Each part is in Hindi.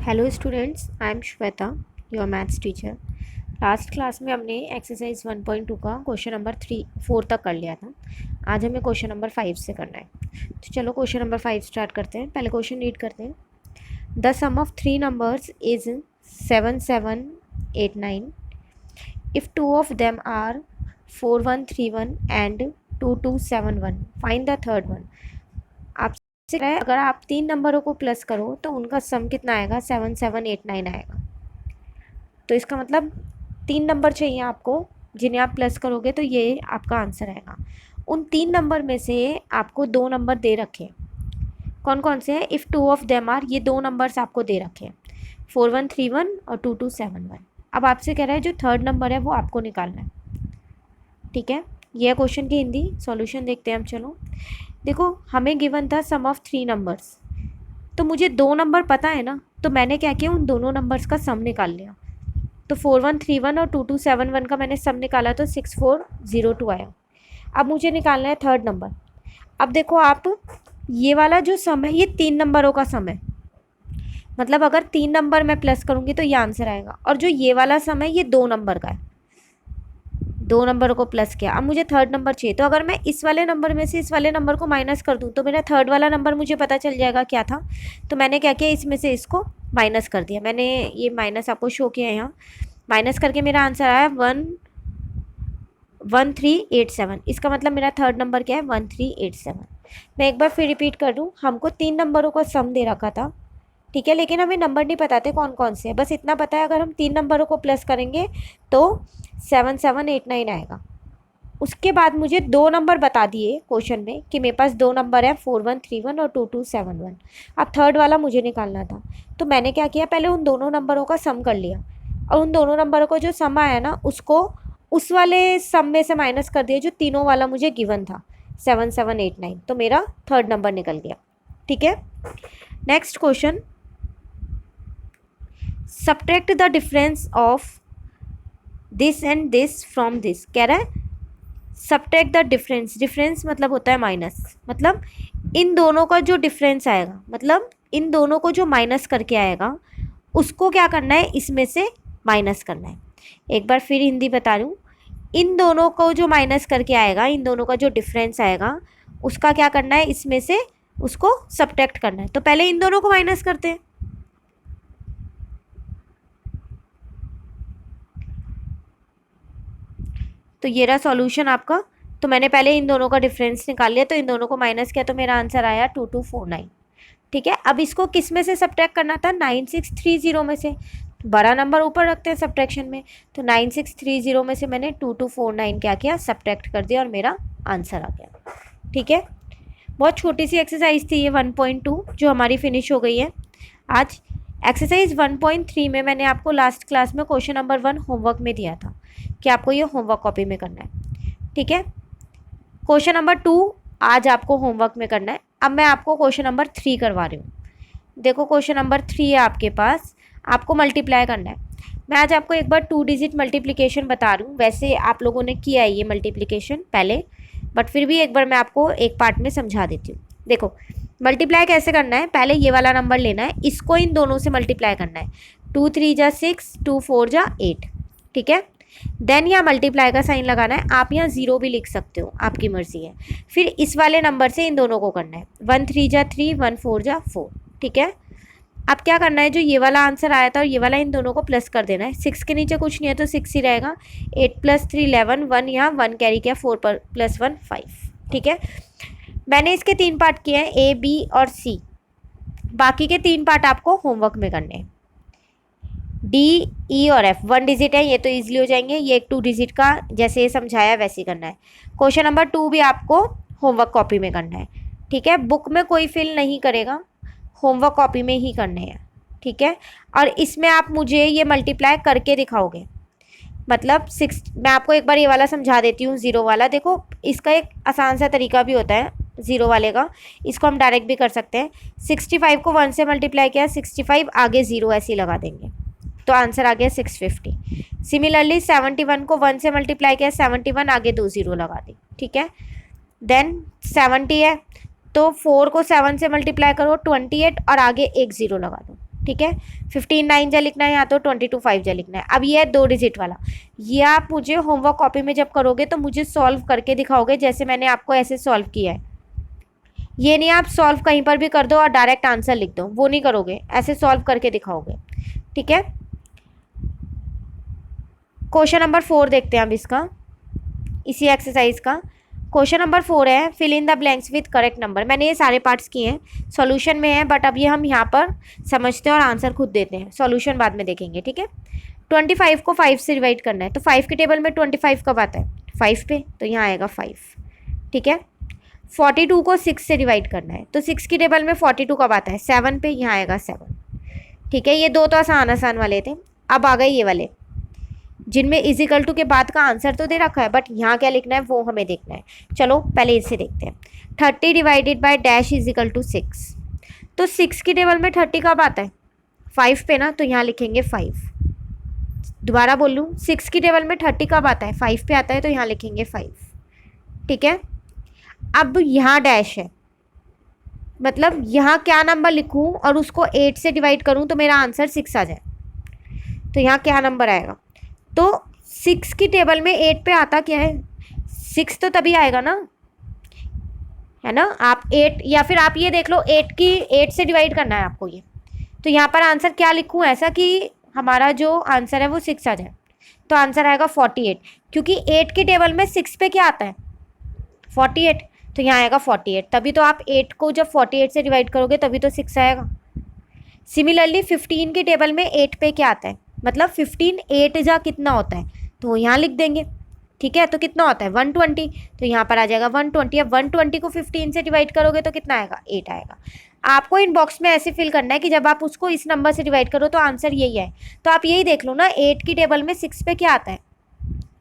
Hello students, I am Shweta, your maths teacher. Last class में हमने एक्सरसाइज 1.2 का क्वेश्चन नंबर 4 तक कर लिया था। आज हमें क्वेश्चन नंबर 5 से करना है। तो चलो क्वेश्चन नंबर 5 स्टार्ट करते हैं। पहले क्वेश्चन रीड करते हैं। The sum of three numbers is 7789 if two of them are 4131 and 2271 find the third one. आपसे कह रहा है अगर आप तीन नंबरों को प्लस करो तो उनका सम कितना आएगा, 7789 आएगा। तो इसका मतलब तीन नंबर चाहिए आपको जिन्हें आप प्लस करोगे तो ये आपका आंसर आएगा। उन तीन नंबर में से आपको दो नंबर दे रखे हैं। कौन कौन से हैं? If two of them are, ये दो नंबर्स आपको दे रखे हैं, 4131 और 2271। अब आपसे कह रहा है जो थर्ड नंबर है वो आपको निकालना है। ठीक है, ये है क्वेश्चन की हिंदी। सॉल्यूशन देखते हैं हम। चलो देखो, हमें गिवन था सम ऑफ थ्री नंबर्स, तो मुझे दो नंबर पता है ना, तो मैंने क्या किया, उन दोनों नंबर्स का सम निकाल लिया। तो 4131 और 2271 का मैंने सम निकाला तो 6402 आया। अब मुझे निकालना है थर्ड नंबर। अब देखो आप, ये वाला जो सम है ये तीन नंबरों का सम है, मतलब अगर तीन नंबर मैं प्लस करूँगी तो ये आंसर आएगा। और जो ये वाला सम है ये दो नंबर का है, दो नंबरों को प्लस किया। अब मुझे थर्ड नंबर चाहिए, तो अगर मैं इस वाले नंबर में से इस वाले नंबर को माइनस कर दूँ तो मेरा थर्ड वाला नंबर मुझे पता चल जाएगा क्या था। तो मैंने क्या किया, इसमें से इसको माइनस कर दिया। मैंने ये माइनस आपको शो किया है यहाँ। माइनस करके मेरा आंसर आया 1387। इसका मतलब मेरा थर्ड नंबर क्या है, 1387। मैं एक बार फिर रिपीट कर दूँ, हमको तीन नंबरों का सम दे रखा था, ठीक है, लेकिन हमें नंबर नहीं पता थे कौन कौन से हैं। बस इतना पता है अगर हम तीन नंबरों को प्लस करेंगे तो 7789 आएगा। उसके बाद मुझे दो नंबर बता दिए क्वेश्चन में कि मेरे पास दो नंबर है, 4131 और 2271। अब थर्ड वाला मुझे निकालना था, तो मैंने क्या किया, पहले उन दोनों नंबरों का सम कर लिया और उन दोनों नंबरों को जो सम आया ना उसको उस वाले सम में से माइनस कर दिया जो तीनों वाला मुझे गिवन था, 7789। तो मेरा थर्ड नंबर निकल गया। ठीक है, next question, subtract the difference of this and this from this. कह रहा है सब्ट्रैक्ट द डिफरेंस। डिफरेंस मतलब होता है माइनस, मतलब इन दोनों का जो डिफरेंस आएगा, मतलब इन दोनों को जो माइनस करके आएगा उसको क्या करना है, इसमें से माइनस करना है। एक बार फिर हिंदी बता रही हूँ, इन दोनों को जो माइनस करके आएगा, इन दोनों का जो डिफरेंस आएगा उसका क्या करना है, इसमें से उसको सब्ट्रैक्ट करना है। तो पहले इन दोनों को माइनस करते हैं। तो ये रहा सॉल्यूशन आपका। तो मैंने पहले इन दोनों का डिफरेंस निकाल लिया, तो इन दोनों को माइनस किया तो मेरा आंसर आया 2249। ठीक है, अब इसको किस में से सब्ट्रैक्ट करना था, 9630 में से। बड़ा नंबर ऊपर रखते हैं सब्ट्रैक्शन में, तो 9630 में से मैंने 2249 क्या किया, सब्ट्रैक्ट कर दिया और मेरा आंसर आ गया। ठीक है, बहुत छोटी सी एक्सरसाइज थी ये 1.2 जो हमारी फिनिश हो गई है आज। एक्सरसाइज 1.3 में मैंने आपको लास्ट क्लास में क्वेश्चन नंबर 1 होमवर्क में दिया था कि आपको ये होमवर्क कॉपी में करना है। ठीक है, क्वेश्चन नंबर 2 आज आपको होमवर्क में करना है। अब मैं आपको क्वेश्चन नंबर 3 करवा रही हूँ। देखो क्वेश्चन नंबर 3 है आपके पास, आपको मल्टीप्लाई करना है। मैं आज आपको एक बार 2 डिजिट मल्टीप्लिकेशन बता रही हूँ। वैसे आप लोगों ने किया है ये मल्टीप्लिकेशन पहले, बट फिर भी एक बार मैं आपको एक पार्ट में समझा देती हूँ। देखो मल्टीप्लाई कैसे करना है, पहले ये वाला नंबर लेना है, इसको इन दोनों से मल्टीप्लाई करना है। 2 3 जा 6, 2 4 जा 8। ठीक है, देन यहाँ मल्टीप्लाई का साइन लगाना है। आप यहाँ 0 भी लिख सकते हो, आपकी मर्जी है। फिर इस वाले नंबर से इन दोनों को करना है, 1 3 जा 3, 1 4 जा 4। ठीक है, अब क्या करना है, जो ये वाला आंसर आया था और ये वाला, इन दोनों को प्लस कर देना है। 6 के नीचे कुछ नहीं है तो 6 ही रहेगा। 8 + 3 11, 1 यहाँ 1 कैरी किया, 4 + 1 5। ठीक है, मैंने इसके 3 पार्ट किए हैं, A B और C। बाकी के 3 पार्ट आपको होमवर्क में करने हैं। D E और F 1 डिजिट है, ये तो ईजिली हो जाएंगे। ये एक 2 डिजिट का जैसे ये समझाया वैसे ही करना है। क्वेश्चन नंबर 2 भी आपको होमवर्क कॉपी में करना है। ठीक है, बुक में कोई फिल नहीं करेगा, होमवर्क कॉपी में ही करने हैं। ठीक है, और इसमें आप मुझे ये मल्टीप्लाई करके दिखाओगे, मतलब 6। मैं आपको एक बार ये वाला समझा देती हूँ, 0 वाला। देखो इसका एक आसान सा तरीका भी होता है 0 वाले का, इसको हम डायरेक्ट भी कर सकते हैं। 65 को 1 से मल्टीप्लाई किया, 65 आगे 0 ऐसे ही लगा देंगे तो आंसर आ गया 650। सिमिलरली 71 को 1 से मल्टीप्लाई किया, 71 आगे 2 0 लगा दी। ठीक है, देन 70 है तो 4 को 7 से मल्टीप्लाई करो, 28 और आगे एक 0 लगा दो। ठीक है, 15 9 जा लिखना है या तो 22 5 जा लिखना है। अब ये है 2 डिजिट वाला, ये आप मुझे होमवर्क कॉपी में जब करोगे तो मुझे सॉल्व करके दिखाओगे, जैसे मैंने आपको ऐसे सॉल्व किया है। ये नहीं आप सॉल्व कहीं पर भी कर दो और डायरेक्ट आंसर लिख दो, वो नहीं करोगे, ऐसे सॉल्व करके दिखाओगे। ठीक है, क्वेश्चन नंबर 4 देखते हैं अब इसका, इसी एक्सरसाइज का। क्वेश्चन नंबर 4 है fill in the blanks with correct number. मैंने ये सारे पार्ट्स किए हैं, सॉल्यूशन में है, बट अब ये हम यहाँ पर समझते हैं और आंसर खुद देते हैं, सॉल्यूशन बाद में देखेंगे। ठीक है, 25 को 5 से डिवाइड करना है, तो 5 के टेबल में 25 कब आता है? 5 पे, तो यहाँ आएगा 5। ठीक है, 42 को 6 से डिवाइड करना है, तो 6 की टेबल में 42 कब आता है? 7 पे, यहाँ आएगा 7। ठीक है, ये दो तो आसान आसान वाले थे। अब आ गए ये वाले जिनमें इज इक्वल टू के बाद का आंसर तो दे रखा है, बट यहाँ क्या लिखना है वो हमें देखना है। चलो पहले इसे देखते हैं। 30 divided by dash is equal to 6, तो 6 की टेबल में 30 कब आता है? 5 पे ना, तो यहाँ लिखेंगे 5। दोबारा बोल लूँ, 6 की टेबल में 30 कब आता है? 5 पे आता है, तो यहाँ लिखेंगे 5। ठीक है, अब यहाँ डैश है, मतलब यहाँ क्या नंबर लिखूँ और उसको 8 से डिवाइड करूँ तो मेरा आंसर 6 आ जाए, तो यहाँ क्या नंबर आएगा? तो 6 की टेबल में 8 पे आता क्या है? 6 तो तभी आएगा ना, है ना। आप 8 या फिर आप ये देख लो 8 से डिवाइड करना है आपको ये, तो यहाँ पर आंसर क्या लिखूँ ऐसा कि हमारा जो आंसर है वो 6 आ जाए, तो आंसर आएगा 48, क्योंकि 8 की टेबल में 6 पे क्या आता है? 48, तो यहाँ आएगा 48। तभी तो आप 8 को जब 48 से डिवाइड करोगे तभी तो 6 आएगा। सिमिलरली 15 की टेबल में 8 पे क्या आता है, मतलब 15 8 जा कितना होता है, तो यहाँ लिख देंगे। ठीक है, तो कितना होता है? 120, तो यहाँ पर आ जाएगा 120। अब 120 को 15 से डिवाइड करोगे तो कितना आएगा? 8 आएगा। आपको इन बॉक्स में ऐसे फिल करना है कि जब आप उसको इस नंबर से डिवाइड करो तो आंसर यही है। तो आप यही देख लो ना, 8 की टेबल में 6 पे क्या आता है,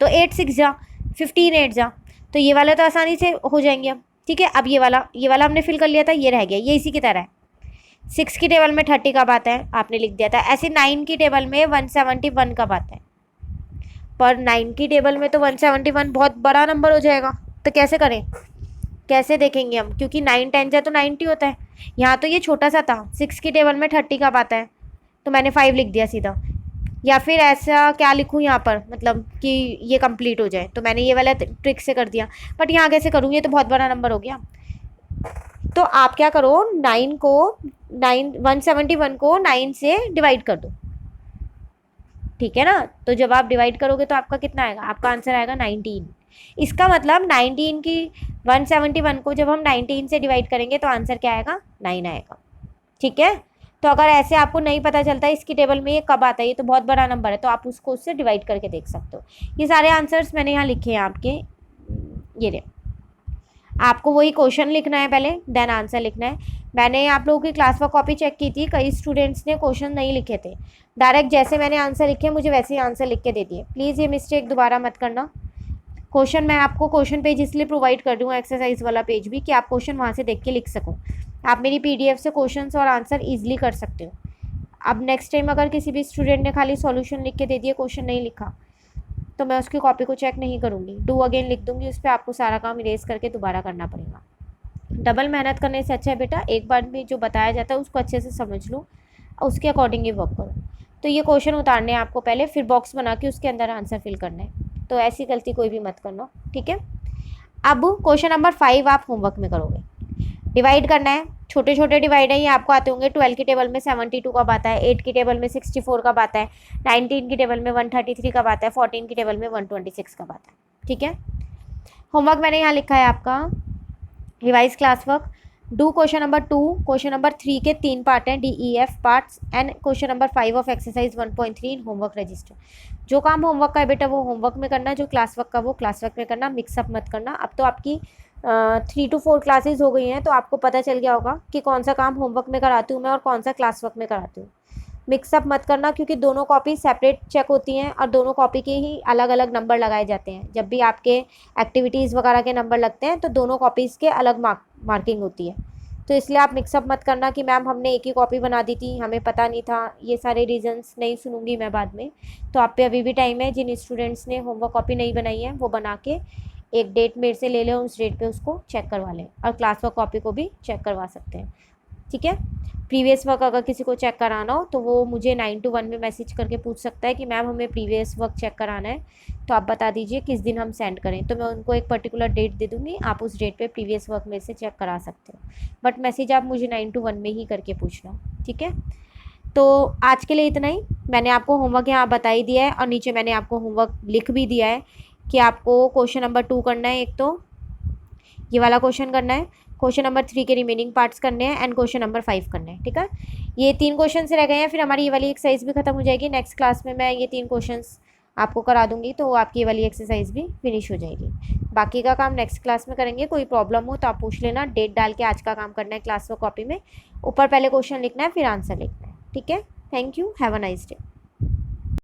तो 8 6 जा, 15 8 जा, तो ये वाला तो आसानी से हो जाएंगे अब। ठीक है, अब ये वाला हमने फिल कर लिया था, ये रह गया, ये इसी की तरह है। 6 की टेबल में 30 कब आता है? आपने लिख दिया था। ऐसे 9 की टेबल में 171 कब आता है? पर 9 की टेबल में तो 171 बहुत बड़ा नंबर हो जाएगा, तो कैसे करें, कैसे देखेंगे हम, क्योंकि 9 10 जा तो 90 होता है। यहाँ तो ये छोटा सा था। 6 की टेबल में 30 कब आता है? तो मैंने 5 लिख दिया सीधा। या फिर ऐसा क्या लिखूँ यहाँ पर, मतलब कि ये कंप्लीट हो जाए, तो मैंने ये वाला ट्रिक से कर दिया। बट यहाँ कैसे करूँ, ये तो बहुत बड़ा नंबर हो गया। तो आप क्या करो, 171 को 9 से डिवाइड कर दो। ठीक है ना, तो जब आप डिवाइड करोगे तो आपका कितना आएगा? आपका आंसर आएगा 19। इसका मतलब 19 की 171 को जब हम 19 से डिवाइड करेंगे तो आंसर क्या आएगा? 9 आएगा। ठीक है, तो अगर ऐसे आपको नहीं पता चलता इसकी टेबल में ये कब आता है, ये तो बहुत बड़ा नंबर है, तो आप उसको उससे डिवाइड करके देख सकते हो। ये सारे आंसर्स मैंने यहाँ लिखे हैं आपके, ये रहे। आपको वही क्वेश्चन लिखना है पहले, देन आंसर लिखना है। मैंने आप लोगों की क्लास वर्क कॉपी चेक की थी, कई स्टूडेंट्स ने क्वेश्चन नहीं लिखे थे, डायरेक्ट जैसे मैंने आंसर लिखे मुझे वैसे ही आंसर लिख के दे दिए। प्लीज़ ये मिस्टेक दोबारा मत करना। क्वेश्चन मैं आपको क्वेश्चन पेज इसलिए प्रोवाइड कर दूँगा, एक्सरसाइज वाला पेज भी, कि आप क्वेश्चन वहाँ से देख के लिख सको। आप मेरी PDF से क्वेश्चन और आंसर ईजिली कर सकते हो। अब नेक्स्ट टाइम अगर किसी भी स्टूडेंट ने खाली सॉल्यूशन लिख के दे दिया, क्वेश्चन नहीं लिखा, तो मैं उसकी कॉपी को चेक नहीं करूँगी, डू अगेन लिख दूँगी, उस पर आपको सारा काम इरेज करके दोबारा करना पड़ेगा। डबल मेहनत करने से अच्छा है बेटा, एक बार में जो बताया जाता है उसको अच्छे से समझ लो और उसके अकॉर्डिंग ही वर्क करो। तो ये क्वेश्चन उतारने हैं आपको पहले, फिर बॉक्स बना के उसके अंदर आंसर फिल करना है, तो ऐसी गलती कोई भी मत करना। ठीक है, अब क्वेश्चन नंबर 5 आप होमवर्क में करोगे। डिवाइड करना है, छोटे छोटे डिवाइड है, ये आपको आते होंगे। 12 की टेबल में 72 कब आता है, 8 की टेबल में 64 कब आता है, 19 की टेबल में 133 कब आता है, 14 की टेबल में 126 कब आता है। ठीक है, होमवर्क मैंने यहाँ लिखा है आपका, revise class work, do question number 2, question number 3 के 3 पार्ट हैं, DEF parts, and question number 5 of exercise 1.3 in homework register. जो काम होमवर्क का है बेटा वो होमवर्क में करना, जो क्लास वर्क का वो क्लास वर्क में करना, मिक्सअप मत करना। अब तो आपकी 3 to 4 क्लासेज हो गई हैं, तो आपको पता चल गया होगा कि कौन सा काम होमवर्क में कराती हूँ मैं और कौन सा क्लास वर्क में कराती हूँ। मिक्सअप मत करना, क्योंकि दोनों कॉपी सेपरेट चेक होती हैं और दोनों कॉपी के ही अलग अलग नंबर लगाए जाते हैं। जब भी आपके एक्टिविटीज़ वगैरह के नंबर लगते हैं तो दोनों कॉपीज़ के अलग मार्किंग होती है। तो इसलिए आप मिक्सअप मत करना कि मैम हमने एक ही कॉपी बना दी थी, हमें पता नहीं था, ये सारे रीजंस नहीं सुनूंगी मैं बाद में। तो आप पे अभी भी टाइम है, जिन स्टूडेंट्स ने होमवर्क कॉपी नहीं बनाई है वो बना के एक डेट मेरे से ले लें, उस डेट पे उसको चेक करवा लें, और क्लास वर्क कॉपी को भी चेक करवा सकते हैं। ठीक है। प्रीवियस वर्क अगर किसी को चेक कराना हो तो वो मुझे 9 to 1 में मैसेज करके पूछ सकता है कि मैम हमें प्रीवियस वर्क चेक कराना है, तो आप बता दीजिए किस दिन हम सेंड करें, तो मैं उनको एक पर्टिकुलर डेट दे दूँगी, आप उस डेट पे प्रीवियस वर्क में से चेक करा सकते हो। बट मैसेज आप मुझे 9 to 1 में ही करके पूछना, ठीक है। तो आज के लिए इतना ही। मैंने आपको होमवर्क यहाँ बता ही दिया है और नीचे मैंने आपको होमवर्क लिख भी दिया है कि आपको क्वेश्चन नंबर 2 करना है, एक तो ये वाला क्वेश्चन करना है, क्वेश्चन नंबर 3 के रिमेनिंग पार्ट्स करने हैं एंड क्वेश्चन नंबर 5 करने हैं, ठीक है। ये 3 क्वेश्चन रह गए हैं, फिर हमारी ये वाली एक्सरसाइज भी खत्म हो जाएगी। नेक्स्ट क्लास में मैं ये 3 क्वेश्चन आपको करा दूंगी, तो आपकी ये वाली एक्सरसाइज भी फिनिश हो जाएगी। बाकी का काम नेक्स्ट क्लास में करेंगे। कोई प्रॉब्लम हो तो आप पूछ लेना। डेट डाल के आज का काम करना है क्लास वर्क कॉपी में, ऊपर पहले क्वेश्चन लिखना है फिर आंसर लिखना है, ठीक है। Thank you, have a nice day.